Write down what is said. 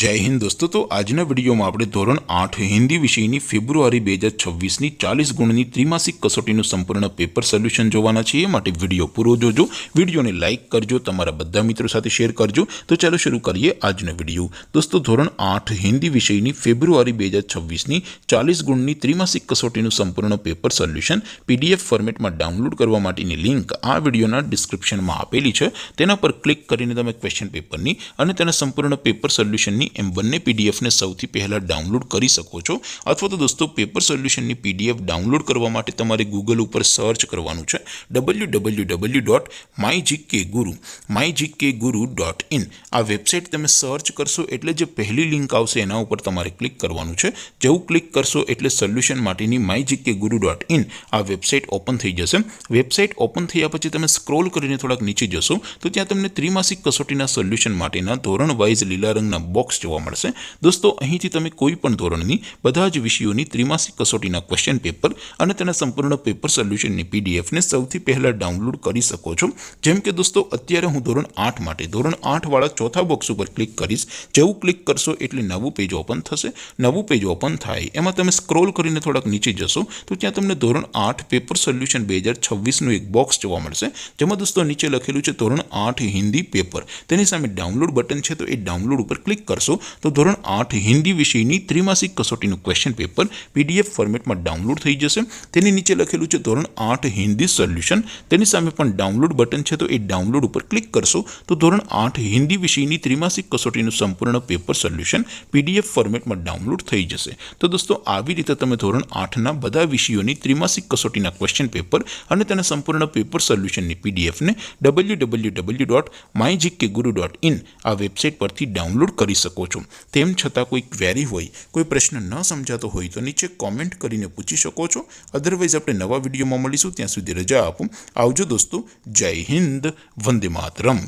जय हिंद दोस्तों। तो आजना विडियो में આપણે ધોરણ 8 હિન્દી વિષયની ફેબ્રુઆરી 2026ની 40 ગુણની ત્રિમાસિક કસોટીનું સંપૂર્ણ પેપર સોલ્યુશન જોવાના છીએ। માટે વિડિયો પૂરો જોજો, વિડિયોને લાઈક કરજો, તમારા બધા મિત્રો સાથે શેર કરજો। તો ચાલો શરૂ કરીએ આજનો વિડિયો। દોસ્તો ધોરણ 8 હિન્દી વિષયની ફેબ્રુઆરી 2026ની 40 ગુણની ત્રિમાસિક કસોટીનું સંપૂર્ણ પેપર સોલ્યુશન પીડીએફ ફોર્મેટમાં ડાઉનલોડ કરવા માટેની લિંક આ વિડિયોના ડિસ્ક્રિપ્શનમાં આપેલી છે। તેના પર ક્લિક કરીને તમે ક્વેશ્ચન પેપરની અને તેના સંપૂર્ણ પેપર સોલ્યુશનની एम बने पीडीएफ ने सौथी पहला डाउनलॉड करी सको छो। अथवा तो दोस्तों पेपर सोल्यूशन नी पीडीएफ डाउनलॉड करवा माटे तमारे गूगल पर सर्च करवानुं छे www.mygkguru.in। आ वेबसाइट तमे सर्च करशो एटले जे पहली लिंक आवशे एना उपर तमारे क्लिक करवानुं छे। जेवुं क्लिक करशो एटले सोल्यूशन माटेनी mygkguru.in आ वेबसाइट ओपन थई जशे। वेबसाइट ओपन थया पछी तमे स्क्रॉल करीने थोड़ाक नीचे जशो तो त्यां तमने त्रिमासिक कसोटीना सोल्यूशन माटेना धोरण वाइज लीला रंगना बॉक्स જોવા મળશે। દોસ્તો અહીંથી તમે કોઈ પણ ધોરણની બધા જ વિષયોની ત્રિમાસિક કસોટીના ક્વેશ્ચન પેપર અને તેના સંપૂર્ણ પેપર સોલ્યુશનની પીડીએફ ને સૌથી પહેલા ડાઉનલોડ કરી શકો છો। જેમ કે દોસ્તો અત્યારે હું ધોરણ 8 માટે ધોરણ 8 વાળા ચોથા બોક્સ ઉપર ક્લિક કરીશ। જેવું ક્લિક કરશો એટલે નવું પેજ ઓપન થશે। નવું પેજ ઓપન થાય એમાં તમે સ્ક્રોલ કરીને થોડાક નીચે જશો તો ત્યાં તમને ધોરણ 8 પેપર સોલ્યુશન 2026 નું એક બોક્સ જોવા મળશે। જેમાં દોસ્તો નીચે લખેલું છે ધોરણ 8 હિન્દી પેપર। તેની સામે ડાઉનલોડ બટન છે તો એ ડાઉનલોડ ઉપર ક્લિક કરશો तो धोरण 8 हिंदी विषयनी त्रिमासिक कसोटीનું क्वेश्चन पेपर पीडीएफ फॉर्मेट में डाउनलॉड थई जशे। तेनी नीचे लखेलुं छे धोरण 8 हिंदी सोल्यूशन। तेनी सामे पण डाउनलॉड बटन छे तो ए डाउनलॉड पर क्लिक करशो तो धोरण 8 हिंदी विषयनी त्रिमासिक कसोटीનું संपूर्ण पेपर सोल्यूशन पीडीएफ फॉर्मेट में डाउनलॉड थई जशे। तो दोस्तों આવી રીતે તમે ધોરણ 8 ના બધા વિષયોની ત્રિમાસિક કસોટીના ક્વેશ્ચન પેપર અને તેના સંપૂર્ણ પેપર સોલ્યુશનની પીડીએફ ને www.mygkguru.in આ વેબસાઇટ પરથી ડાઉનલોડ કરી શકો છો। તેમ છતાં કોઈ ક્વેરી હોય, કોઈ પ્રશ્ન ન સમજાતો હોય તો નીચે કોમેન્ટ કરીને પૂછી શકો છો। અધરવાઇઝ આપણે નવા વિડીયોમાં મળીશું, ત્યાં સુધી રજા આપો। આવજો દોસ્તો, જય હિન્દ, વંદે માતરમ।